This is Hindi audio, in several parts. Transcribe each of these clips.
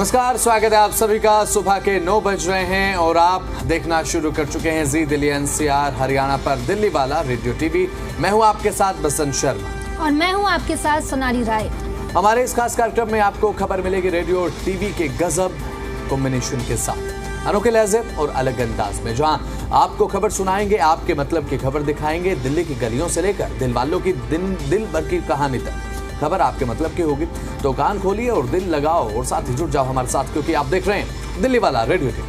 नमस्कार, स्वागत है आप सभी का। सुबह के 9 बज रहे हैं और आप देखना शुरू कर चुके हैं जी दिल्ली एनसीआर हरियाणा पर दिल्ली वाला रेडियो टीवी। मैं हूं आपके साथ बसंत शर्मा और मैं हूं आपके साथ सोनाली राय। हमारे इस खास कार्यक्रम में आपको खबर मिलेगी रेडियो और टीवी के गजब कॉम्बिनेशन के साथ, अनोखे लहजे और अलग अंदाज में, जहां आपको खबर सुनाएंगे, आपके मतलब की खबर दिखाएंगे, दिल्ली की गलियों से लेकर दिल वालों की दिल भर की कहानी तक। खबर आपके मतलब की होगी तो कान खोलिए और दिल लगाओ और साथ ही जुड़ जाओ हमारे साथ, क्योंकि आप देख रहे हैं दिल्ली वाला रेडियो टीवी।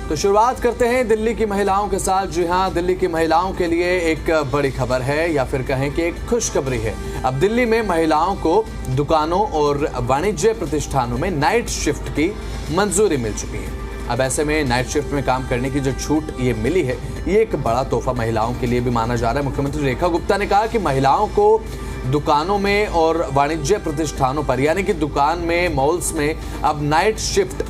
तो शुरुआत करते हैं दिल्ली की महिलाओं के साथ। जी हां, दिल्ली की महिलाओं के लिए एक बड़ी खबर है, या फिर कहें कि एक खुशखबरी है। अब दिल्ली में महिलाओं को दुकानों और वाणिज्य प्रतिष्ठानों में नाइट शिफ्ट की मंजूरी मिल चुकी है। अब ऐसे में नाइट शिफ्ट में काम करने की जो छूट ये मिली है, ये एक बड़ा तोहफा महिलाओं के लिए भी माना जा रहा है। मुख्यमंत्री रेखा गुप्ता ने कहा कि महिलाओं को दुकानों में और वाणिज्य प्रतिष्ठानों पर, यानी कि दुकान में, मॉल्स में अब नाइट शिफ्ट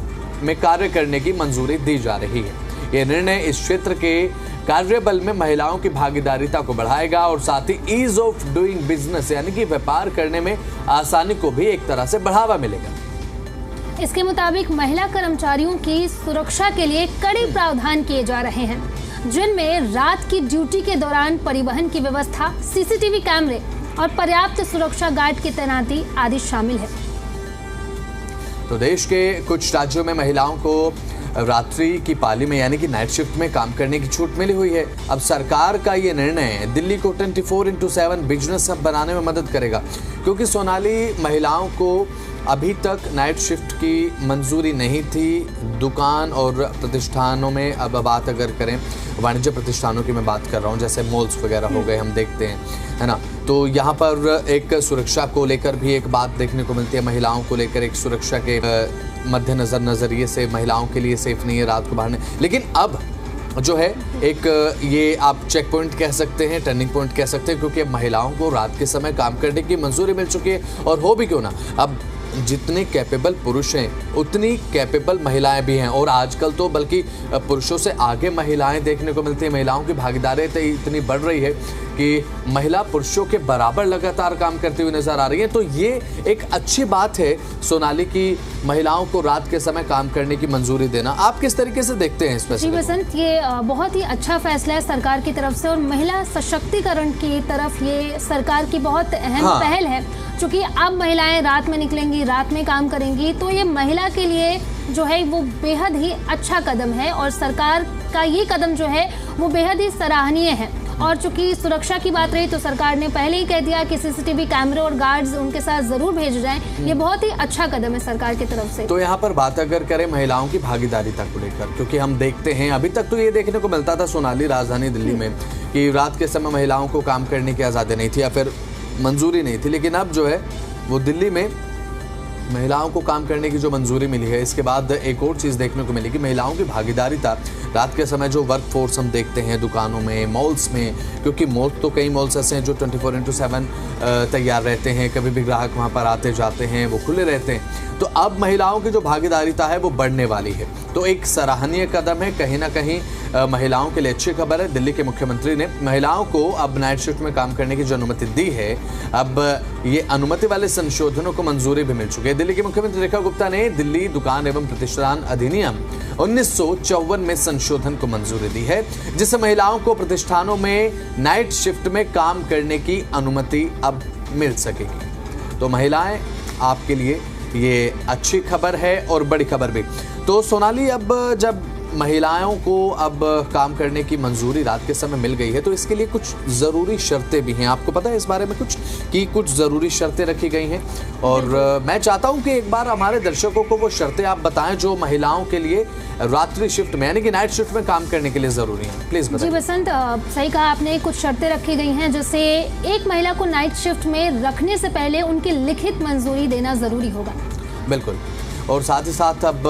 में कार्य करने की मंजूरी दी जा रही है। यह निर्णय इस क्षेत्र के कार्यबल में महिलाओं की भागीदारिता को बढ़ाएगा और साथ ही ईज ऑफ डूइंग बिजनेस, यानी कि व्यापार करने में आसानी को भी एक तरह से बढ़ावा मिलेगा। इसके मुताबिक महिला कर्मचारियों की सुरक्षा के लिए कड़े प्रावधान किए जा रहे हैं, जिनमें रात की ड्यूटी के दौरान परिवहन की व्यवस्था, सीसीटीवी कैमरे और पर्याप्त सुरक्षा गार्ड की तैनाती आदि शामिल है। तो देश के कुछ राज्यों में महिलाओं को रात्रि की पाली में, यानी कि नाइट शिफ्ट में काम करने की छूट मिली हुई है। अब सरकार का ये निर्णय दिल्ली को 24/7 बिजनेस हब बनाने में मदद करेगा, क्योंकि सोनाली, महिलाओं को अभी तक नाइट शिफ्ट की मंजूरी नहीं थी दुकान और प्रतिष्ठानों में। अब बात अगर करें वाणिज्य प्रतिष्ठानों की, मैं बात कर रहा हूँ, जैसे मॉल्स वगैरह हो गए, हम देखते हैं, है ना। तो यहाँ पर एक सुरक्षा को लेकर भी एक बात देखने को मिलती है, महिलाओं को लेकर एक सुरक्षा के मद्देनजर नज़रिए से महिलाओं के लिए सेफ नहीं है रात को बाहर। लेकिन अब जो है एक ये आप चेक पॉइंट कह सकते हैं, टर्निंग पॉइंट कह सकते हैं, क्योंकि महिलाओं को रात के समय काम करने की मंजूरी मिल चुकी है। और हो भी क्यों ना, अब जितने कैपेबल पुरुष हैं उतनी कैपेबल महिलाएं भी हैं, और आजकल तो बल्कि पुरुषों से आगे महिलाएं देखने को मिलती हैं। महिलाओं की भागीदारी इतनी बढ़ रही है कि महिला पुरुषों के बराबर लगातार काम करती हुई नजर आ रही है। तो ये एक अच्छी बात है सोनाली की महिलाओं को रात के समय काम करने की मंजूरी देना। आप किस तरीके से देखते हैं इसमें? जी बसंत, ये बहुत ही अच्छा फैसला है सरकार की तरफ से, और महिला सशक्तिकरण की तरफ ये सरकार की बहुत अहम पहल है। क्योंकि अब महिलाएं रात में निकलेंगी, रात में काम करेंगी, तो ये महिला के लिए जो है वो बेहद ही अच्छा कदम है, और सरकार का ये कदम जो है वो बेहद ही सराहनीय है। और चूंकि सुरक्षा की बात रही तो सरकार ने पहले ही कह दिया कि सीसीटीवी कैमरे और गार्ड्स उनके साथ जरूर भेजे जाएं। ये बहुत ही अच्छा कदम है सरकार की तरफ से। तो यहाँ पर बात अगर करें महिलाओं की भागीदारिता को लेकर, क्योंकि हम देखते हैं अभी तक तो ये देखने को मिलता था सोनाली, राजधानी दिल्ली में, कि रात के समय महिलाओं को काम करने की आज़ादी नहीं थी या फिर मंजूरी नहीं थी। लेकिन अब जो है वो दिल्ली में महिलाओं को काम करने की जो मंजूरी मिली है, इसके बाद एक और चीज़ देखने को मिली कि महिलाओं की भागीदारिता रात के समय जो वर्क फोर्स हम देखते हैं दुकानों में, मॉल्स में, क्योंकि मॉल तो कई मॉल्स ऐसे हैं जो 24/7 तैयार रहते हैं, कभी भी ग्राहक वहाँ पर आते जाते हैं, वो खुले रहते हैं। तो अब महिलाओं की जो भागीदारिता है वो बढ़ने वाली है, तो एक सराहनीय कदम है। कहीं ना कहीं महिलाओं के लिए अच्छी खबर है। दिल्ली के मुख्यमंत्री ने महिलाओं को अब नाइट शिफ्ट में काम करने की जो अनुमति दी है, अब ये अनुमति वाले संशोधनों को मंजूरी भी मिल चुकी है। दिल्ली के मुख्यमंत्री रेखा गुप्ता ने दिल्ली दुकान एवं प्रतिष्ठान अधिनियम 1954 में संशोधन को मंजूरी दी है, जिससे महिलाओं को प्रतिष्ठानों में नाइट शिफ्ट में काम करने की अनुमति अब मिल सकेगी। तो महिलाएं, आपके लिए ये अच्छी खबर है और बड़ी खबर भी। तो सोनाली, अब जब महिलाओं को अब काम करने की मंजूरी रात के समय मिल गई है, तो इसके लिए कुछ ज़रूरी शर्तें भी हैं। आपको पता है इस बारे में कुछ ज़रूरी शर्तें रखी गई हैं, और मैं चाहता हूं कि एक बार हमारे दर्शकों को वो शर्तें आप बताएं जो महिलाओं के लिए रात्रि शिफ्ट में, यानी कि नाइट शिफ्ट में काम करने के लिए ज़रूरी है। प्लीज़ बताएं। जी बसंत, सही कहा आपने, कुछ शर्तें रखी गई हैं, जैसे एक महिला को नाइट शिफ्ट में रखने से पहले उनकी लिखित मंजूरी देना ज़रूरी होगा। बिल्कुल, और साथ ही साथ अब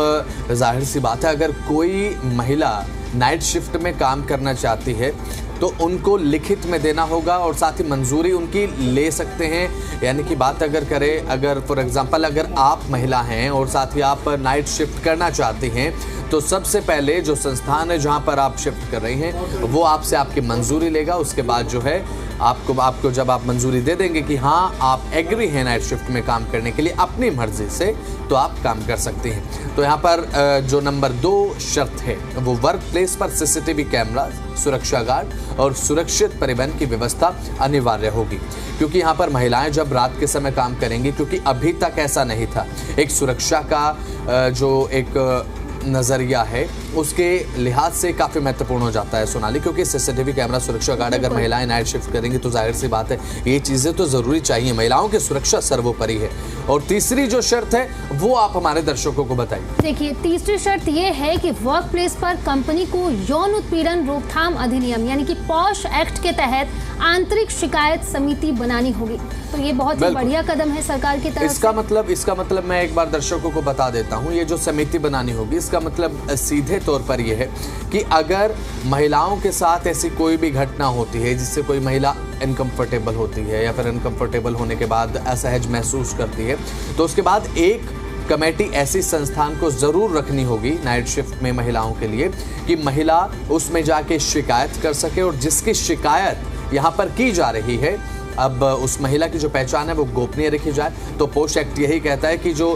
जाहिर सी बात है, अगर कोई महिला नाइट शिफ्ट में काम करना चाहती है तो उनको लिखित में देना होगा और साथ ही मंजूरी उनकी ले सकते हैं। यानी कि बात अगर करें, अगर फॉर एग्जांपल अगर आप महिला हैं और साथ ही आप नाइट शिफ्ट करना चाहती हैं, तो सबसे पहले जो संस्थान है जहां पर आप शिफ्ट कर रही हैं वो आपसे आपकी मंजूरी लेगा। उसके बाद जो है आपको जब आप मंजूरी दे देंगे कि हाँ आप एग्री हैं नाइट शिफ्ट में काम करने के लिए अपनी मर्जी से, तो आप काम कर सकते हैं। तो यहाँ पर जो नंबर 2 शर्त है वो वर्क प्लेस पर सीसीटीवी कैमरा, सुरक्षा गार्ड और सुरक्षित परिवहन की व्यवस्था अनिवार्य होगी, क्योंकि यहाँ पर महिलाएं जब रात के समय काम करेंगी, क्योंकि अभी तक ऐसा नहीं था। एक सुरक्षा का जो एक नज़रिया है उसके लिहाज से काफ़ी महत्वपूर्ण हो जाता है सोनाली, क्योंकि सीसीटीवी कैमरा, सुरक्षा गार्ड, अगर महिलाएं नाइट शिफ्ट करेंगी तो जाहिर सी बात है ये चीज़ें तो ज़रूरी चाहिए। महिलाओं की सुरक्षा सर्वोपरि है। और तीसरी जो शर्त है वो आप हमारे दर्शकों को बताइए। देखिए, तीसरी शर्त ये है कि वर्क प्लेस पर कंपनी को यौन उत्पीड़न रोकथाम अधिनियम यानी कि पॉश एक्ट के तहत आंतरिक शिकायत समिति बनानी होगी। तो ये बहुत ही बढ़िया कदम है सरकार की तरफ से। इसका मतलब मैं एक बार दर्शकों को बता देता हूँ, ये जो समिति बनानी होगी इसका मतलब सीधे तौर पर यह है कि अगर महिलाओं के साथ ऐसी कोई भी घटना होती है जिससे कोई महिला अनकंफर्टेबल होती है या फिर अनकंफर्टेबल होने के बाद असहज महसूस करती है, तो उसके बाद एक कमेटी ऐसी संस्थान को जरूर रखनी होगी नाइट शिफ्ट में महिलाओं के लिए कि महिला उसमें जाके शिकायत कर सके, और जिसकी शिकायत यहाँ पर की जा रही है अब उस महिला की जो पहचान है वो गोपनीय रखी जाए। तो पोश एक्ट यही कहता है कि जो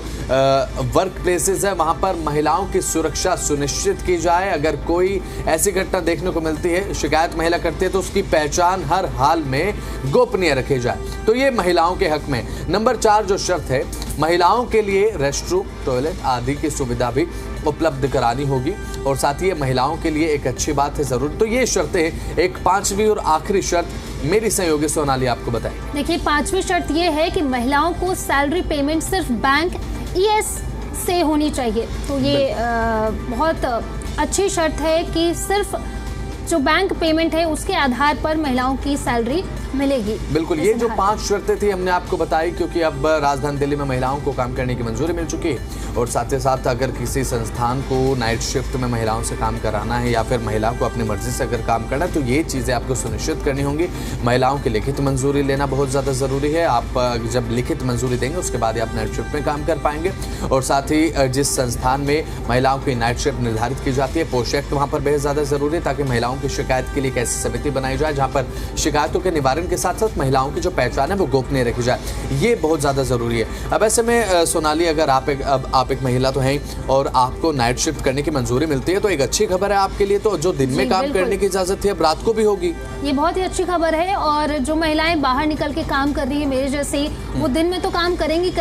वर्क प्लेसेस है वहाँ पर महिलाओं की सुरक्षा सुनिश्चित की जाए। अगर कोई ऐसी घटना देखने को मिलती है, शिकायत महिला करती है, तो उसकी पहचान हर हाल में गोपनीय रखी जाए। तो ये महिलाओं के हक में। नंबर 4 जो शर्त है, महिलाओं के लिए रेस्टरूम, टॉयलेट आदि की सुविधा भी उपलब्ध करानी होगी, और साथ ही महिलाओं के लिए एक अच्छी बात है जरूर। तो ये शर्तें। एक 5वीं और आखिरी शर्त मेरी सहयोगी सोनाली आपको बताएं। देखिए, 5वीं शर्त ये है कि महिलाओं को सैलरी पेमेंट सिर्फ बैंक ES से होनी चाहिए। तो ये बहुत अच्छी शर्त है कि सिर्फ जो बैंक पेमेंट है उसके आधार पर महिलाओं की सैलरी मिलेगी। बिल्कुल, ये जो 5 शर्तें थी हमने आपको बताई, क्योंकि अब राजधानी दिल्ली में महिलाओं को काम करने की मंजूरी मिल चुकी है। और साथ ही साथ अगर किसी संस्थान को नाइट शिफ्ट में महिलाओं से काम कराना है या फिर महिला को अपनी मर्जी से अगर काम करना है, तो ये चीज़ें आपको सुनिश्चित करनी होंगी। महिलाओं की लिखित मंजूरी लेना बहुत ज़्यादा ज़रूरी है। आप जब लिखित मंजूरी देंगे उसके बाद ही आप नाइट शिफ्ट में काम कर पाएंगे। और साथ ही जिस संस्थान में महिलाओं की नाइट शिफ्ट निर्धारित की जाती है, पोश एक्ट वहाँ पर बेहद ज़्यादा ज़रूरी है, ताकि महिलाओं की शिकायत के लिए एक ऐसी समिति बनाई जाए जहाँ पर शिकायतों के निवारण के साथ साथ महिलाओं की जो पहचान है वो गोपनीय रखी जाए। ये बहुत ज़्यादा ज़रूरी है। अब ऐसे में सोनाली, अगर आप एक महिला तो हैं और आपको नाइट शिफ्ट करने की मंजूरी मिलती है, तो एक अच्छी खबर है आपके लिए। तो जो दिन में काम करने की इजाज़त थी अब रात को भी होगी। ये बहुत ही अच्छी खबर है। और जो महिलाएं बाहर निकल के काम कर रही है मेरे जैसे, वो दिन में तो काम करेंगी,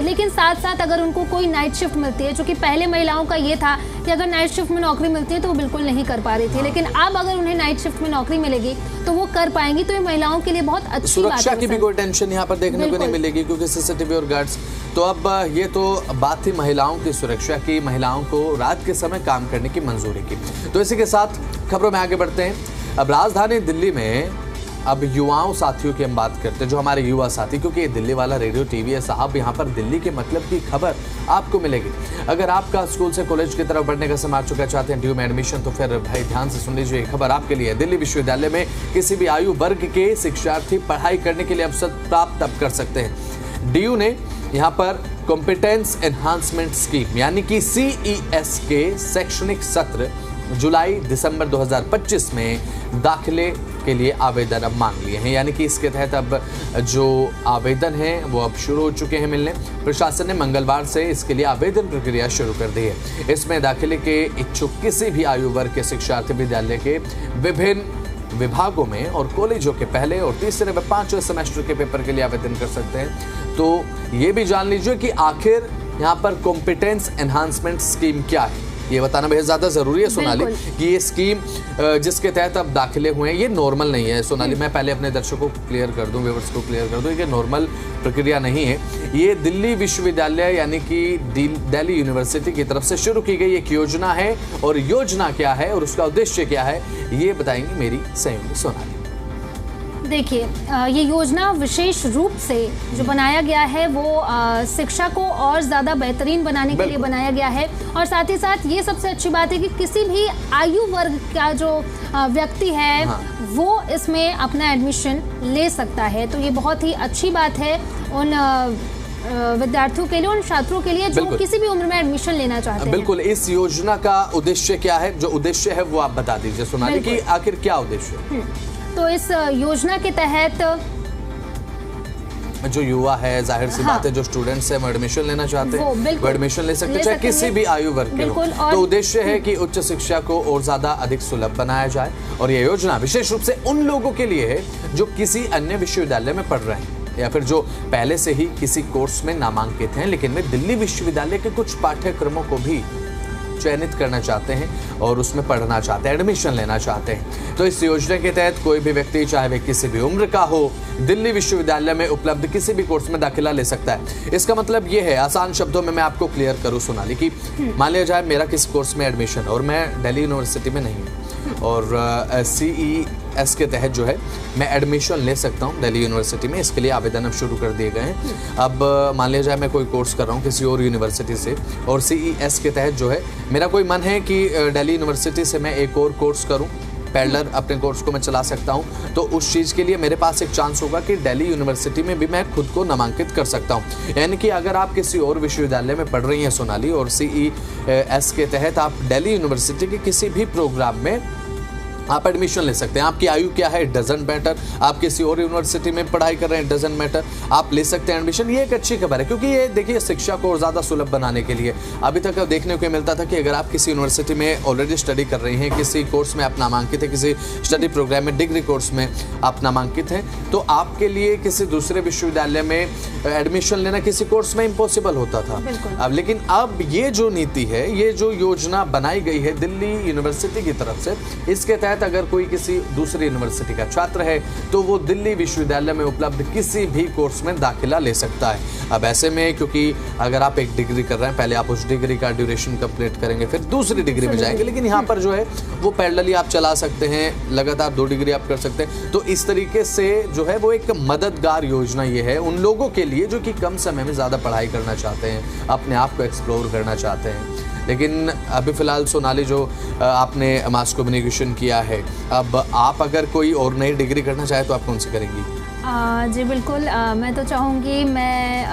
लेकिन साथ साथ अगर उनको कोई नाइट शिफ्ट मिलती है, क्योंकि पहले महिलाओं का ये था कि अगर नाइट शिफ्ट में नौकरी मिलती है तो वो बिल्कुल नहीं कर पा रही थी, लेकिन अब अगर उन्हें नाइट शिफ्ट में नौकरी मिलेगी तो वो कर पाएंगी। तो ये महिलाओं के लिए बहुत अच्छी बात है। सुरक्षा की भी कोई टेंशन यहाँ पर देखने को नहीं मिलेगी, क्योंकि सीसीटीवी और गार्ड्स। तो अब ये तो बात थी महिलाओं की सुरक्षा की, महिलाओं को रात के समय काम करने की मंजूरी की। तो इसी के साथ खबरों में आगे बढ़ते हैं। अब राजधानी दिल्ली में अब युवाओं साथियों की हम बात करते हैं, जो हमारे युवा साथी, क्योंकि ये दिल्ली वाला रेडियो टीवी है साहब, यहाँ पर दिल्ली के मतलब की खबर आपको मिलेगी। अगर आपका स्कूल से कॉलेज की तरफ बढ़ने का समय आ चुका, चाहते हैं ड्यू में एडमिशन, तो फिर भाई ध्यान से सुन लीजिए, खबर आपके लिए। दिल्ली विश्वविद्यालय में किसी भी आयु वर्ग के शिक्षार्थी पढ़ाई करने के लिए अवसर प्राप्त अब कर सकते हैं। DU ने यहाँ पर कॉम्पिटेंस एनहांसमेंट स्कीम यानी कि CES के शैक्षणिक सत्र जुलाई-दिसंबर 2025 में दाखिले के लिए आवेदन अब मांग लिए हैं। यानी कि इसके तहत अब जो आवेदन हैं वो अब शुरू हो चुके हैं मिलने। प्रशासन ने मंगलवार से इसके लिए आवेदन प्रक्रिया शुरू कर दी है। इसमें दाखिले के इच्छुक किसी भी आयु वर्ग के शिक्षार्थी विद्यालय के विभिन्न विभागों में और कॉलेजों के पहले और तीसरे व 5वें सेमेस्टर के पेपर के लिए आवेदन कर सकते हैं। तो ये भी जान लीजिए कि आखिर यहाँ पर कॉम्पिटेंस एनहांसमेंट स्कीम क्या है, ये बताना बेहद ज़्यादा ज़रूरी है सोनाली, कि ये स्कीम जिसके तहत अब दाखिले हुए हैं ये नॉर्मल नहीं है। सोनाली, मैं पहले अपने दर्शकों को क्लियर कर दूं, व्यूअर्स को क्लियर कर दूं, ये नॉर्मल प्रक्रिया नहीं है। ये दिल्ली विश्वविद्यालय यानी कि दिल्ली यूनिवर्सिटी की तरफ से शुरू की गई एक योजना है, और योजना क्या है और उसका उद्देश्य क्या है ये बताएंगी मेरी सहयोगी सोनाली। देखिए, ये योजना विशेष रूप से जो बनाया गया है वो शिक्षा को और ज़्यादा बेहतरीन बनाने के लिए बनाया गया है। और साथ ही साथ ये सबसे अच्छी बात है कि किसी भी आयु वर्ग का जो व्यक्ति है वो इसमें अपना एडमिशन ले सकता है। तो ये बहुत ही अच्छी बात है उन विद्यार्थियों के लिए, उन छात्रों के लिए जो किसी भी उम्र में एडमिशन लेना चाहते हैं। बिल्कुल। इस योजना का उद्देश्य क्या है? जो उद्देश्य है वो आप बता दीजिए सोनाली, कि आखिर क्या उद्देश्य? तो इस योजना के तहत जो युवा है, जाहिर सी बात है, जो स्टूडेंट्स हैं वो एडमिशन लेना चाहते हैं, वो एडमिशन ले सकते हैं, चाहे किसी भी आयु वर्ग के हो। तो उद्देश्य है कि उच्च शिक्षा को और ज्यादा अधिक सुलभ बनाया जाए। और यह योजना विशेष रूप से उन लोगों के लिए है जो किसी अन्य विश्वविद्यालय में पढ़ रहे हैं या फिर जो पहले से ही किसी कोर्स में नामांकित हैं, लेकिन वे दिल्ली विश्वविद्यालय के कुछ पाठ्यक्रमों को भी चयनित करना चाहते हैं और उसमें पढ़ना चाहते हैं, एडमिशन लेना चाहते हैं। तो इस योजना के तहत कोई भी व्यक्ति, चाहे वे किसी भी उम्र का हो, दिल्ली विश्वविद्यालय में उपलब्ध किसी भी कोर्स में दाखिला ले सकता है। इसका मतलब ये है, आसान शब्दों में मैं आपको क्लियर करूं सोनाली, कि मान लिया जाए मेरा किसी कोर्स में एडमिशन और मैं दिल्ली यूनिवर्सिटी में नहीं हूँ और CES के तहत जो है मैं एडमिशन ले सकता हूँ दिल्ली यूनिवर्सिटी में। इसके लिए आवेदन अब शुरू कर दिए गए हैं। अब मान लिया जाए मैं कोई कोर्स कर रहा हूँ किसी और यूनिवर्सिटी से और CES के तहत जो है मेरा कोई मन है कि दिल्ली यूनिवर्सिटी से मैं एक और कोर्स करूँ, पैरेलल अपने कोर्स को मैं चला सकता हूं। तो उस चीज़ के लिए मेरे पास एक चांस होगा कि दिल्ली यूनिवर्सिटी में भी मैं खुद को नामांकित कर सकता हूं। यानी कि अगर आप किसी और विश्वविद्यालय में पढ़ रही हैं सोनाली और CES के तहत आप दिल्ली यूनिवर्सिटी के किसी भी प्रोग्राम में आप एडमिशन ले सकते हैं। आपकी आयु क्या है, इट डजंट मैटर। आप किसी और यूनिवर्सिटी में पढ़ाई कर रहे हैं, इट डजंट मैटर, आप ले सकते हैं एडमिशन। ये एक अच्छी खबर है, क्योंकि ये देखिए शिक्षा को और ज़्यादा सुलभ बनाने के लिए अभी तक देखने को मिलता था कि अगर आप किसी यूनिवर्सिटी में ऑलरेडी स्टडी कर रही हैं, किसी कोर्स में आप नामांकित है, किसी स्टडी प्रोग्राम में, डिग्री कोर्स में आप नामांकित हैं, तो आपके लिए किसी दूसरे विश्वविद्यालय में एडमिशन लेना किसी कोर्स में इम्पॉसिबल होता था। अब लेकिन अब ये जो नीति है, ये जो योजना बनाई गई है दिल्ली यूनिवर्सिटी की तरफ से, इसके तहत अगर कोई किसी दूसरी यूनिवर्सिटी का छात्र है तो वो दिल्ली विश्वविद्यालय में उपलब्ध किसी भी कोर्स में दाखिला ले सकता है। अब ऐसे में, क्योंकि अगर आप एक डिग्री कर रहे हैं, पहले आप उस डिग्री का ड्यूरेशन कंप्लीट करेंगे, फिर दूसरी डिग्री में जाएंगे, लेकिन यहाँ पर जो है वो पैरेलली आप चला सकते हैं, लगातार 2 डिग्री आप कर सकते हैं। तो इस तरीके से जो है वो एक मददगार योजना ये है उन लोगों के लिए जो कि कम समय में ज़्यादा पढ़ाई करना चाहते हैं, अपने आप को एक्सप्लोर करना चाहते हैं। लेकिन अभी फ़िलहाल सोनाली जो आपने मास कम्युनिकेशन किया है, अब आप अगर कोई और नई डिग्री करना चाहे तो आप कौन सी करेंगी? जी बिल्कुल, मैं तो चाहूँगी मैं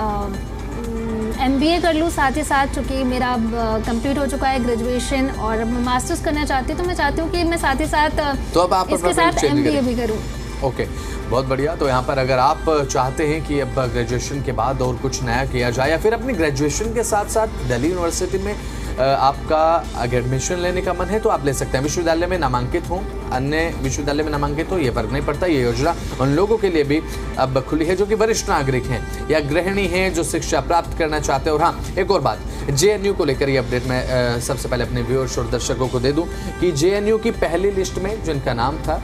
MBA कर लूँ साथ ही साथ, चूँकि मेरा अब कंप्लीट हो चुका है ग्रेजुएशन और अब मैं मास्टर्स करना चाहती हूँ, तो मैं चाहती हूँ कि मैं साथ ही साथ तो अब आप इसके साथ MBA भी करूँ। ओके, बहुत बढ़िया। तो यहाँ पर अगर आप चाहते हैं कि अब ग्रेजुएशन के बाद और कुछ नया किया जाए या फिर अपनी ग्रेजुएशन के साथ साथ दिल्ली यूनिवर्सिटी में आपका अगर एडमिशन लेने का मन है तो आप ले सकते हैं। विश्वविद्यालय में नामांकित हो, अन्य विश्वविद्यालय में नामांकित हो, ये फर्क नहीं पड़ता। ये योजना उन लोगों के लिए भी अब खुली है जो कि वरिष्ठ नागरिक हैं या गृहिणी हैं जो शिक्षा प्राप्त करना चाहते हैं। और हाँ, एक और बात, JNU को लेकर ये अपडेट मैं सबसे पहले अपने व्यूअर्स और दर्शकों को दे दूँ कि JNU की पहली लिस्ट में जिनका नाम था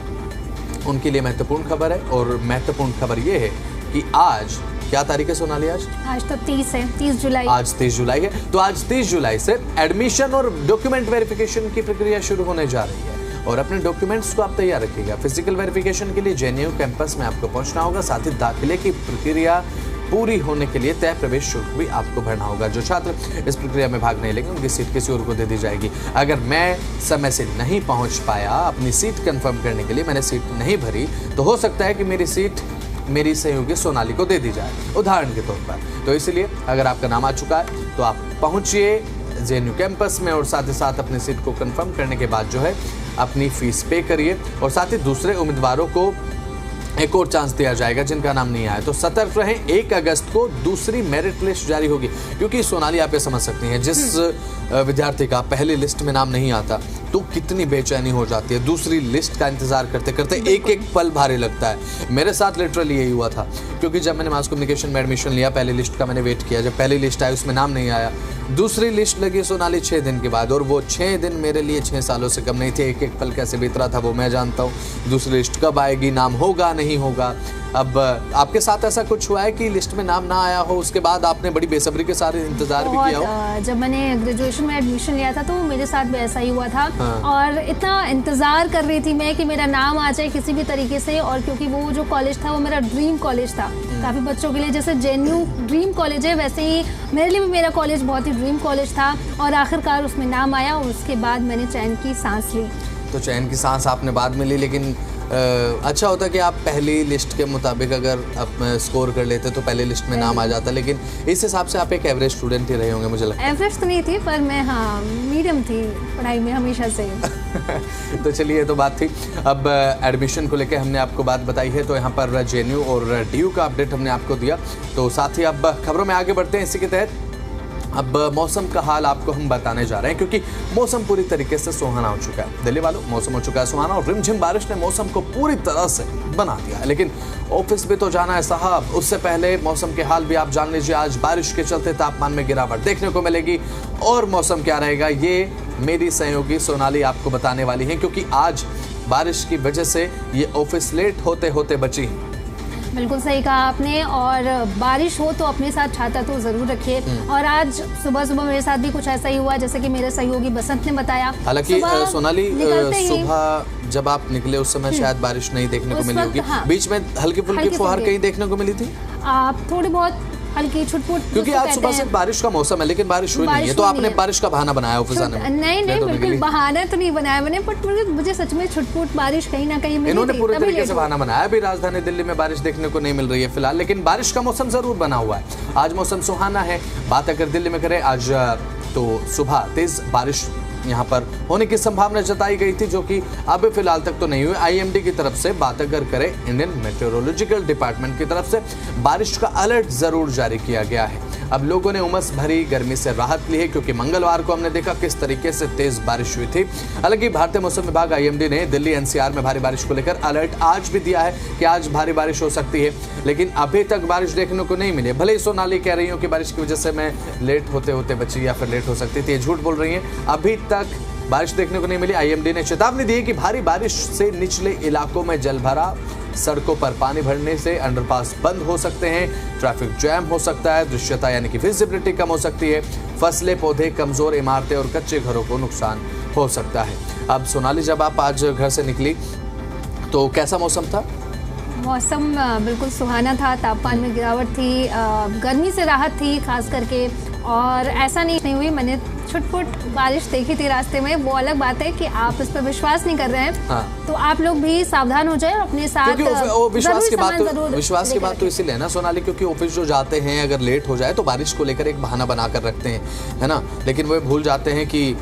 उनके लिए महत्वपूर्ण खबर है। और महत्वपूर्ण खबर ये है कि आज क्या तारीख है सोनाली? आज तो 30 है, 30 जुलाई। आज 30 जुलाई है। तो आज 30 जुलाई से एडमिशन और डॉक्यूमेंट वेरिफिकेशन की प्रक्रिया शुरू होने जा रही है। और अपने डॉक्यूमेंट्स को आप तैयार रखिएगा। फिजिकल वेरिफिकेशन के लिए JNU कैंपस में आपको पहुंचना होगा। साथ ही दाखिले की प्रक्रिया पूरी होने के लिए तय प्रवेश शुल्क भी आपको भरना होगा। जो छात्र इस प्रक्रिया में भाग नहीं लेंगे उनकी सीट किसी और को दे दी जाएगी। अगर मैं समय से नहीं पहुंच पाया अपनी सीट कंफर्म करने के लिए, मैंने सीट नहीं भरी, तो हो सकता है कि मेरी सीट मेरी सहयोगी सोनाली को दे दी जाए, उदाहरण के तौर पर। तो इसलिए अगर आपका नाम आ चुका है तो आप पहुंचिए JNU कैंपस में और साथ ही साथ अपनी सीट को कंफर्म करने के बाद जो है अपनी फीस पे करिए। और साथ ही दूसरे उम्मीदवारों को एक और चांस दिया जाएगा जिनका नाम नहीं आया, तो सतर्क रहें। 1 अगस्त को दूसरी मेरिट लिस्ट जारी होगी। क्योंकि सोनाली आप ये समझ सकती हैं, जिस विद्यार्थी का पहली लिस्ट में नाम नहीं आता तो कितनी बेचैनी हो जाती है। दूसरी लिस्ट का इंतजार करते करते एक एक पल भारी लगता है। मेरे साथ लिटरली यही हुआ था, क्योंकि जब मैंने मास कम्युनिकेशन में एडमिशन लिया, पहली लिस्ट का मैंने वेट किया। जब पहली लिस्ट आई उसमें नाम नहीं आया, दूसरी लिस्ट लगी सोनाली 6 दिन के बाद, और वो 6 दिन मेरे लिए 6 सालों से कम नहीं थे। एक एक पल कैसे बीत रहा था वो मैं जानता हूँ। दूसरी लिस्ट कब आएगी, नाम होगा नहीं होगा, अब आपके साथ ऐसा कुछ हुआ है कि लिस्ट में नाम ना आया हो, उसके बाद आपने बड़ी बेसब्री के साथ इंतजार भी किया हो? जब मैंने ग्रेजुएशन में एडमिशन लिया था तो मेरे साथ भी ऐसा ही हुआ था। और इतना इंतजार कर रही थी मैं कि मेरा नाम आ जाए किसी भी तरीके से, और क्योंकि वो जो कॉलेज था वो मेरा ड्रीम कॉलेज था काफ़ी बच्चों के लिए। जैसे JNU ड्रीम कॉलेज है, वैसे ही मेरे लिए भी मेरा कॉलेज बहुत ही ड्रीम कॉलेज था, और आखिरकार उसमें नाम आया और उसके बाद मैंने चैन की सांस ली। तो चैन की सांस आपने बाद में ली, लेकिन अच्छा होता कि आप पहली लिस्ट के मुताबिक अगर आप स्कोर कर लेते तो पहले लिस्ट में नाम आ जाता, लेकिन इस हिसाब से आप एक एवरेज स्टूडेंट ही रहे होंगे मुझे लगता है। एवरेज तो नहीं थी, पर मैं हाँ मीडियम थी पढ़ाई में हमेशा से। तो चलिए, ये तो बात थी। अब एडमिशन को लेकर हमने आपको बात बताई है, तो यहाँ पर JNU और DU का अपडेट हमने आपको दिया। तो साथ ही अब खबरों में आगे बढ़ते हैं। इसी के तहत अब मौसम का हाल आपको हम बताने जा रहे हैं, क्योंकि मौसम पूरी तरीके से सुहाना हो चुका है। दिल्ली वालों, मौसम हो चुका है सुहाना, और रिमझिम बारिश ने मौसम को पूरी तरह से बना दिया है। लेकिन ऑफिस भी तो जाना है साहब, उससे पहले मौसम के हाल भी आप जान लीजिए। आज बारिश के चलते तापमान में गिरावट देखने को मिलेगी, और मौसम क्या रहेगा ये मेरी सहयोगी सोनाली आपको बताने वाली है, क्योंकि आज बारिश की वजह से ये ऑफिस लेट होते होते बची है। बिल्कुल सही कहा आपने, और बारिश हो तो अपने साथ छाता तो जरूर रखिए। और आज सुबह सुबह मेरे साथ भी कुछ ऐसा ही हुआ, जैसे कि मेरे सहयोगी बसंत ने बताया। हालांकि सोनाली, सुबह जब आप निकले उस समय शायद बारिश नहीं देखने को मिली होगी। हाँ। बीच में हल्की फुल्की फुहार कहीं देखने को मिली थी? आप थोड़ी बहुत हल्की छुटपुट, क्योंकि आज सुबह से बारिश का मौसम है, लेकिन बारिश हुई नहीं है। तो आपने बारिश का बहाना बनाया ऑफिस आने में? नहीं, बिल्कुल बहाना तो नहीं बनाया मैंने, बट मुझे सच में छुटपुट बारिश कहीं ना कहीं मिली। इन्होंने पूरे तरीके से बहाना बनाया। अभी राजधानी दिल्ली में बारिश देखने को नहीं मिल रही है फिलहाल, लेकिन बारिश का मौसम जरूर बना हुआ है। आज मौसम सुहाना है। बात अगर दिल्ली में करें, आज तो सुबह तेज बारिश यहाँ पर होने की संभावना जताई गई थी, जो कि अब फिलहाल तक तो नहीं हुई। IMD की तरफ से बात अगर करें, इंडियन मेट्रोलॉजिकल डिपार्टमेंट की तरफ से बारिश का अलर्ट जरूर जारी किया गया है। अब लोगों ने उमस भरी गर्मी से राहत ली है, क्योंकि मंगलवार को हमने देखा किस तरीके से तेज बारिश हुई थी। हालांकि भारतीय मौसम विभाग IMD ने दिल्ली NCR में भारी बारिश को लेकर अलर्ट आज भी दिया है कि आज भारी बारिश हो सकती है, लेकिन अभी तक बारिश देखने को नहीं मिली। भले ही सोनाली कह रही हूँ कि बारिश की वजह से मैं लेट होते होते बची या फिर लेट हो सकती थी, झूठ बोल रही है। अभी तक बारिश देखने को नहीं मिली। IMD ने चेतावनी दी है कि भारी बारिश से निचले इलाकों में जलभराव, सड़कों पर पानी भरने से अंडरपास बंद हो सकते हैं, ट्रैफिक जैम हो सकता है, दृश्यता यानी कि विजिबिलिटी कम हो सकती है, फसलें, पौधे, कमजोर इमारतें और कच्चे घरों को नुकसान हो सकता है। अब सोनाली, जब आप आज घर से निकली तो कैसा मौसम था? मौसम बिल्कुल सुहाना था, तापमान में गिरावट थी, गर्मी से राहत थी खास करके, और ऐसा नहीं हुई। मैंने छुटपुट बारिश देखी थी रास्ते में। वो अलग बात है कि आप इस पर विश्वास नहीं कर रहे हैं। हाँ। तो आप लोग भी सावधान हो जाए और अपने साथ विश्वास की बात तो इसीलिए ना सोनाली, क्योंकि ऑफिस जो जाते हैं अगर लेट हो जाए तो बारिश को लेकर एक बहाना बनाकर रखते हैं, है ना, लेकिन वो भूल जाते हैं कि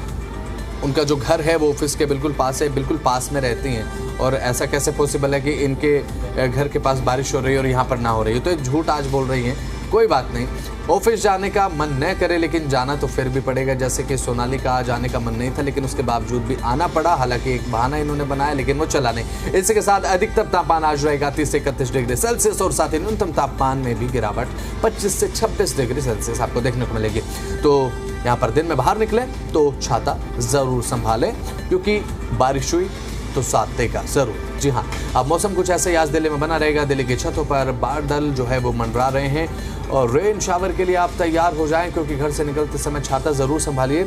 उनका जो घर है वो ऑफिस के बिल्कुल पास है, बिल्कुल पास में रहती हैं, और ऐसा कैसे पॉसिबल है कि इनके घर के पास बारिश हो रही है और यहाँ पर ना हो रही है। तो एक झूठ आज बोल रही हैं। कोई बात नहीं, ऑफिस जाने का मन न करे लेकिन जाना तो फिर भी पड़ेगा। जैसे कि सोनाली का जाने का मन नहीं था, लेकिन उसके बावजूद भी आना पड़ा। हालांकि एक बहाना इन्होंने बनाया, लेकिन वो चला नहीं। इसी के साथ अधिकतम तापमान आज रहेगा 30 से 31 डिग्री सेल्सियस, और साथ ही न्यूनतम तापमान में भी गिरावट 25 से 26 डिग्री सेल्सियस आपको देखने को मिलेगी। तो यहाँ पर दिन में बाहर निकले तो छाता जरूर संभालें, क्योंकि बारिश हुई तो साथ देगा जरूर। जी हाँ, अब मौसम कुछ ऐसे ही आज दिल्ली में बना रहेगा। दिल्ली की छतों पर बादल जो है वो मंडरा रहे हैं, और रेन शावर के लिए आप तैयार हो जाएं, क्योंकि घर से निकलते समय छाता जरूर संभालिए।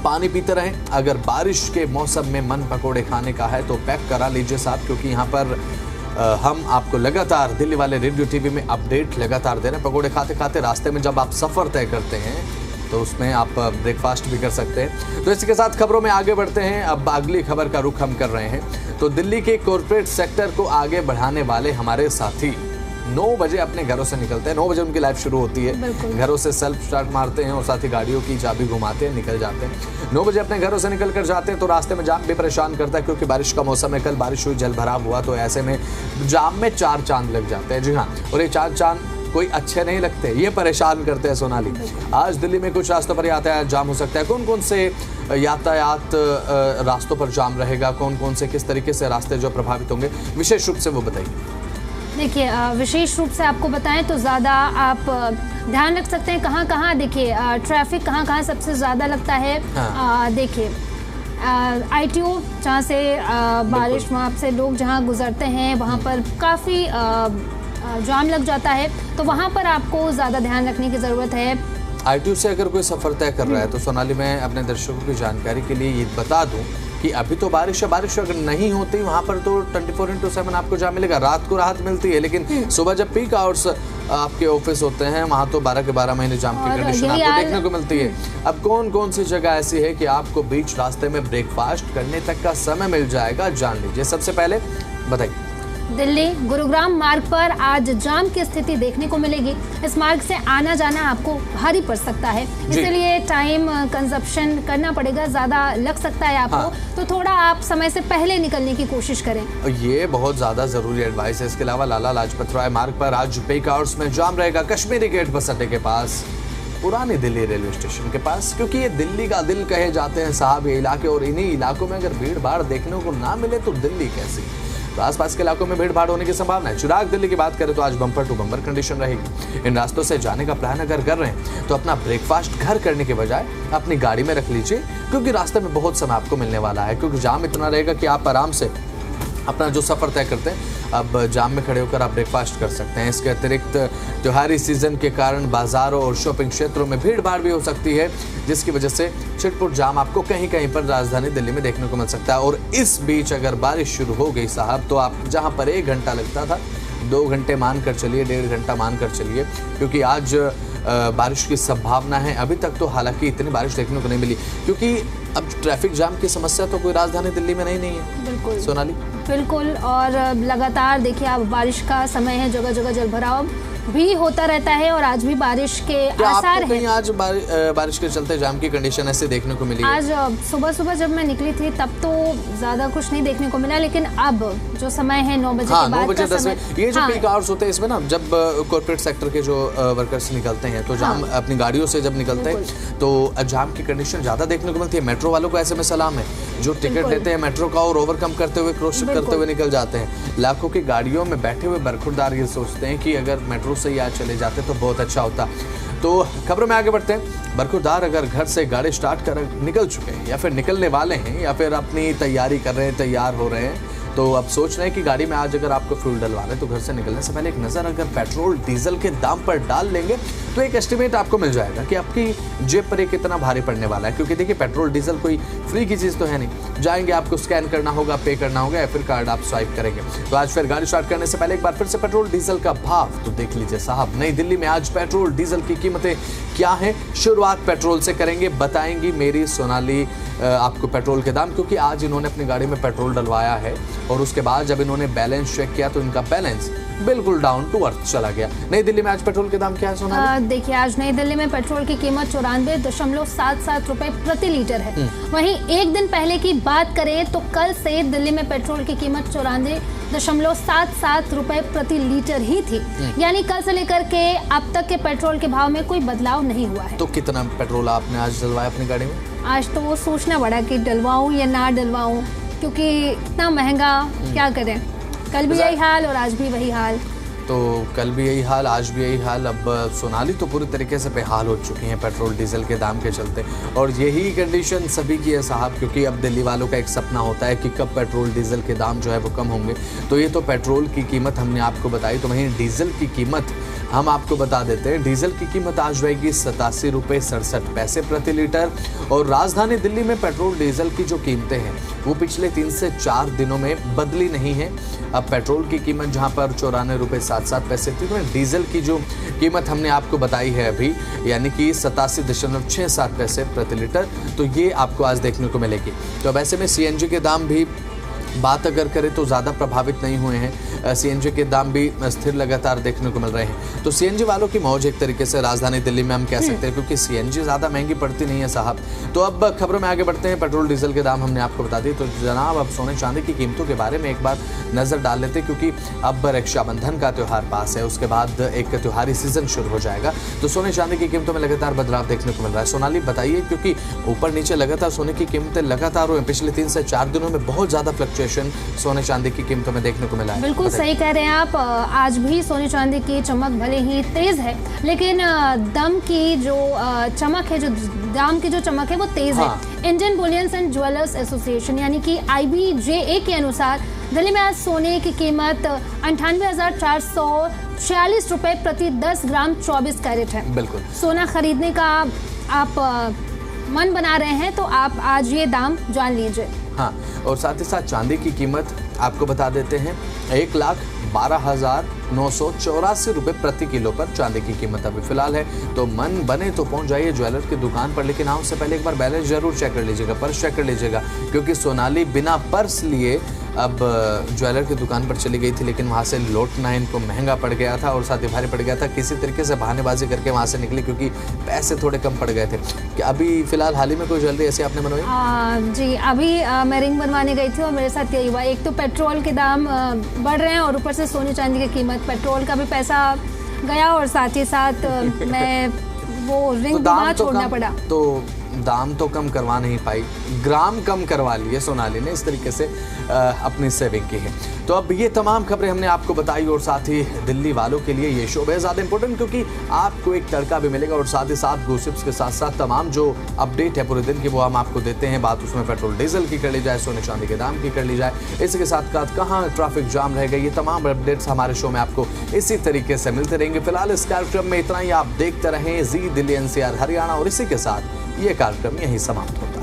पानी पीते रहें। अगर बारिश के मौसम में मन पकोड़े खाने का है तो पैक करा लीजिए साथ, क्योंकि यहाँ पर हम आपको लगातार दिल्ली वाले रेडियो TV में अपडेट लगातार दे रहे हैं। पकोड़े खाते खाते रास्ते में जब आप सफ़र तय करते हैं तो उसमें आप ब्रेकफास्ट भी कर सकते हैं। तो इसी के साथ खबरों में आगे बढ़ते हैं। अब अगली खबर का रुख हम कर रहे हैं। तो दिल्ली के कॉर्पोरेट सेक्टर को आगे बढ़ाने वाले हमारे साथी 9 बजे अपने घरों से निकलते हैं। 9 बजे उनकी लाइफ शुरू होती है। घरों से सेल्फ स्टार्ट मारते हैं और साथ ही गाड़ियों की चाबी घुमाते हैं, निकल जाते हैं। 9 बजे अपने घरों से निकल कर जाते हैं तो रास्ते में जाम भी परेशान करता है, क्योंकि बारिश का मौसम है। कल बारिश हुई, जल भराव हुआ, तो ऐसे में जाम में 4 चांद लग जाते हैं। जी हाँ, और ये 4 चांद कोई अच्छे नहीं लगते, ये परेशान करते हैं सोनाली। आज दिल्ली में कुछ रास्तों पर यातायात जाम हो सकता है। कौन कौन से यातायात रास्तों पर जाम रहेगा, कौन कौन से किस तरीके से रास्ते जो प्रभावित होंगे, विशेष रूप से वो बताइए। देखिए, विशेष रूप से आपको बताएं तो ज़्यादा आप ध्यान रख सकते हैं कहाँ कहाँ। देखिए, ट्रैफिक कहाँ कहाँ सबसे ज़्यादा लगता है। देखिए, ITO जहाँ से बारिश, वहाँ से लोग जहाँ गुजरते हैं वहाँ पर काफ़ी जाम लग जाता है, तो वहाँ पर आपको ज़्यादा ध्यान रखने की ज़रूरत है। ITO से अगर कोई सफ़र तय कर रहा है तो सोनाली, मैं अपने दर्शकों की जानकारी के लिए ये बता दूं कि अभी तो बारिश है, बारिश अगर नहीं होती वहाँ पर तो 24/7 आपको जाम मिलेगा। रात को राहत मिलती है, लेकिन सुबह जब पीक आवर्स आपके ऑफिस होते हैं वहाँ तो 12 के 12 महीने जाम की कंडीशन आपको देखने को मिलती है। अब कौन कौन सी जगह ऐसी है कि आपको बीच रास्ते में ब्रेकफास्ट करने तक का समय मिल जाएगा, जान लीजिए। सबसे पहले बताइए। दिल्ली गुरुग्राम मार्ग पर आज जाम की स्थिति देखने को मिलेगी। इस मार्ग से आना जाना आपको भारी पड़ सकता है, इसलिए टाइम कंजप्शन करना पड़ेगा, ज़्यादा लग सकता है आपको। तो थोड़ा आप समय से पहले निकलने की कोशिश करें, ये बहुत ज़्यादा ज़रूरी एडवाइस है। इसके अलावा लाला लाजपत राय मार्ग पर आज पीक आवर्स में जाम रहेगा, कश्मीरी गेट बस अड्डे के पास, पुरानी दिल्ली रेलवे स्टेशन के पास, क्योंकि ये दिल्ली का दिल कहे जाते हैं साहब ये इलाके, और इन्हीं इलाकों में अगर भीड़ भाड़ देखने को ना मिले तो दिल्ली कैसी। तो आसपास के इलाकों में भीड़ भाड़ होने की संभावना है। चिराग दिल्ली की बात करें तो आज बम्पर टू बम्पर कंडीशन रहेगी। इन रास्तों से जाने का प्लान अगर कर रहे हैं तो अपना ब्रेकफास्ट घर करने के बजाय अपनी गाड़ी में रख लीजिए, क्योंकि रास्ते में बहुत समय आपको मिलने वाला है, क्योंकि जाम इतना रहेगा कि आप आराम से अपना जो सफ़र तय करते हैं अब जाम में खड़े होकर आप ब्रेकफास्ट कर सकते हैं। इसके अतिरिक्त त्योहारी सीजन के कारण बाजारों और शॉपिंग क्षेत्रों में भीड़ भाड़ भी हो सकती है, जिसकी वजह से छिटपुट जाम आपको कहीं कहीं पर राजधानी दिल्ली में देखने को मिल सकता है। और इस बीच अगर बारिश शुरू हो गई साहब तो आप जहां पर 1 घंटा लगता था 2 घंटे मान कर चलिए, 1.5 घंटा मान कर चलिए, क्योंकि आज बारिश की संभावना है। अभी तक तो हालांकि इतनी बारिश देखने को नहीं मिली, क्योंकि अब ट्रैफिक जाम की समस्या तो कोई राजधानी दिल्ली में नहीं है। बिल्कुल सोनाली, बिल्कुल। और लगातार देखिए अब बारिश का समय है, जगह जगह जलभराव भी होता रहता है, और आज भी बारिश के आसार हैं। कहीं आज बारिश के चलते जाम की कंडीशन ऐसे देखने को मिली? आज सुबह सुबह जब मैं निकली थी तब तो ज्यादा कुछ नहीं देखने को मिला, लेकिन अब जो समय है 9 बजे के बाद 9 बजे 10 समय, ये जो पीक आवर्स होते हैं इसमें ना, जब कॉर्पोरेट सेक्टर के जो वर्कर्स निकलते हैं तो जाम अपनी गाड़ियों से जब निकलते हैं तो जाम की कंडीशन ज्यादा देखने को मिलती है। मेट्रो वालों को ऐसे में सलाम है, जो टिकट लेते हैं मेट्रो का और ओवरकम करते हुए, क्रॉस करते हुए निकल जाते हैं। लाखों की गाड़ियों में बैठे हुए बरखुरदार ये सोचते हैं कि अगर मेट्रो से ही आज चले जाते तो बहुत अच्छा होता। तो खबरों में आगे बढ़ते हैं। बरखुरदार अगर घर से गाड़ी स्टार्ट कर निकल चुके हैं या फिर निकलने वाले हैं या फिर अपनी तैयारी कर रहे हैं, तैयार हो रहे हैं, तो अब सोच रहे हैं कि गाड़ी में आज अगर आपको फ्यूल डलवाना है तो घर से निकलने से पहले एक नज़र अगर पेट्रोल डीजल के दाम पर डाल लेंगे तो एक एस्टिमेट आपको मिल जाएगा कि आपकी जेब पर ये कितना भारी पड़ने वाला है। क्योंकि देखिए पेट्रोल डीजल कोई फ्री की चीज़ तो है नहीं, जाएंगे आपको स्कैन करना होगा, पे करना होगा, या फिर कार्ड आप स्वाइप करेंगे। तो आज फिर गाड़ी स्टार्ट करने से पहले एक बार फिर से पेट्रोल डीजल का भाव तो देख लीजिए साहब। नई दिल्ली में आज पेट्रोल डीजल की कीमतें क्या हैं, शुरुआत पेट्रोल से करेंगे, बताएंगी मेरी सोनाली आपको पेट्रोल के दाम, क्योंकि आज इन्होंने अपनी गाड़ी में पेट्रोल डलवाया है और उसके बाद जब इन्होंने बैलेंस चेक किया तो इनका बैलेंस बिल्कुल डाउन टू अर्थ चला गया। नई दिल्ली में आज पेट्रोल के दाम क्या है सोनाली? देखिए आज नई दिल्ली में पेट्रोल की कीमत 94.77 रुपए प्रति लीटर है। वहीं एक दिन पहले की बात करें तो कल से दिल्ली में पेट्रोल की कीमत 94.77 रुपए प्रति लीटर ही थी। यानी कल से लेकर के अब तक के पेट्रोल के भाव में कोई बदलाव नहीं हुआ है। तो कितना पेट्रोल आपने आज डलवाया अपनी गाड़ी में? आज तो वो सोचना पड़ा कि डलवाऊं या ना डलवाऊं, क्योंकि इतना महंगा क्या करें। कल भी यही हाल और आज भी वही हाल। तो कल भी यही हाल, आज भी यही हाल। अब सोनाली तो पूरी तरीके से बेहाल हो चुकी हैं पेट्रोल डीजल के दाम के चलते, और यही कंडीशन सभी की है साहब, क्योंकि अब दिल्ली वालों का एक सपना होता है कि कब पेट्रोल डीजल के दाम जो है वो कम होंगे। तो ये तो पेट्रोल की कीमत हमने आपको बताई, तो वहीं डीजल की कीमत हम आपको बता देते हैं। डीजल की कीमत आज रहेगी 87 रुपये 67 पैसे प्रति लीटर, और राजधानी दिल्ली में पेट्रोल डीजल की जो कीमतें हैं वो पिछले 3 से 4 दिनों में बदली नहीं है। अब पेट्रोल की कीमत जहां पर 94 रुपये 7 पैसे थी, तो डीजल की जो कीमत हमने आपको बताई है अभी, यानी कि 87.67 पैसे प्रति लीटर, तो ये आपको आज देखने को मिलेगी। तो अब ऐसे में सीएनजी के दाम भी बात अगर करें तो ज़्यादा प्रभावित नहीं हुए हैं। सीएनजी के दाम भी स्थिर लगातार देखने को मिल रहे हैं। तो सीएनजी वालों की मौज एक तरीके से राजधानी दिल्ली में हम कह सकते हैं, क्योंकि सीएनजी ज़्यादा महंगी पड़ती नहीं है साहब। तो अब खबरों में आगे बढ़ते हैं। पेट्रोल डीजल के दाम हमने आपको बता दिए। तो जनाब अब सोने चांदी की कीमतों के बारे में एक बार नज़र डाल लेते हैं, क्योंकि अब रक्षाबंधन का त्यौहार पास है, उसके बाद एक त्योहारी सीजन शुरू हो जाएगा। तो सोने चांदी की कीमतों में लगातार बदलाव देखने को मिल रहा है। सोनाली बताइए, क्योंकि ऊपर नीचे लगातार सोने की कीमतें लगातार हुए, पिछले 3 से 4 दिनों में बहुत ज़्यादा फ्लक्चुएशन फ्लक्चुएशन सोने चांदी की कीमतों में देखने को मिला है? बिल्कुल सही कह रहे हैं आप। आज भी सोने चांदी की चमक भले ही तेज है, लेकिन दम की जो चमक है, जो दाम की जो चमक है वो तेज है। Indian bullions and jewellers association यानी कि IBJA के अनुसार दिल्ली में आज सोने की कीमत 98,446 रुपए प्रति 10 ग्राम 24 कैरेट है। बिल्कुल। सोना खरीदने का आप मन बना रहे हैं तो आप आज ये दाम जान लीजिए। हाँ, और साथ ही साथ चांदी की कीमत आपको बता देते हैं 1,12,984 रुपए प्रति किलो पर चांदी की कीमत अभी फिलहाल है। तो मन बने तो पहुंच जाइए ज्वेलर की दुकान पर, लेकिन हाँ उससे पहले एक बार बैलेंस जरूर चेक कर लीजिएगा, पर्स चेक कर लीजिएगा, क्योंकि सोनाली बिना पर्स लिए अब ज्वेलर की दुकान पर चली गई थी, लेकिन वहाँ से लौटना इनको महंगा पड़ गया था और साथ ही भारी पड़ गया था। किसी तरीके से बहानेबाजी करके वहाँ से निकली क्योंकि पैसे थोड़े कम पड़ गए थे। क्या अभी फिलहाल हाल ही में कोई ज्वेलरी ऐसी आपने बनवाई? जी, अभी मैं रिंग बनवाने गई थी और मेरे साथ यही हुआ। एक तो पेट्रोल के दाम बढ़ रहे हैं और ऊपर से सोने चांदी की कीमत, पेट्रोल का भी पैसा गया और साथ ही साथ मैं वो रिंग बनवा छोड़ना पड़ा। तो दाम तो कम करवा नहीं पाई, ग्राम कम करवा लिए सोनाली ने, इस तरीके से अपनी सेविंग की है। तो अब ये तमाम खबरें हमने आपको बताई और साथ ही दिल्ली वालों के लिए ये शो बेहद ज़्यादा इंपॉर्टेंट, क्योंकि आपको एक तड़का भी मिलेगा और साथ ही साथ गॉसिप्स के साथ साथ तमाम जो अपडेट है पूरे दिन की वो हम आपको देते हैं। बात उसमें पेट्रोल डीजल की कर ली जाए, सोने चांदी के दाम की कर ली जाए, इसी के साथ कहाँ ट्रैफिक जाम रहेगा, ये तमाम अपडेट्स हमारे शो में आपको इसी तरीके से मिलते रहेंगे। फिलहाल इस कार्यक्रम में इतना ही, आप देखते रहें जी दिल्ली NCR हरियाणा, और इसी के साथ ये कार्यक्रम यहीं समाप्त होता है।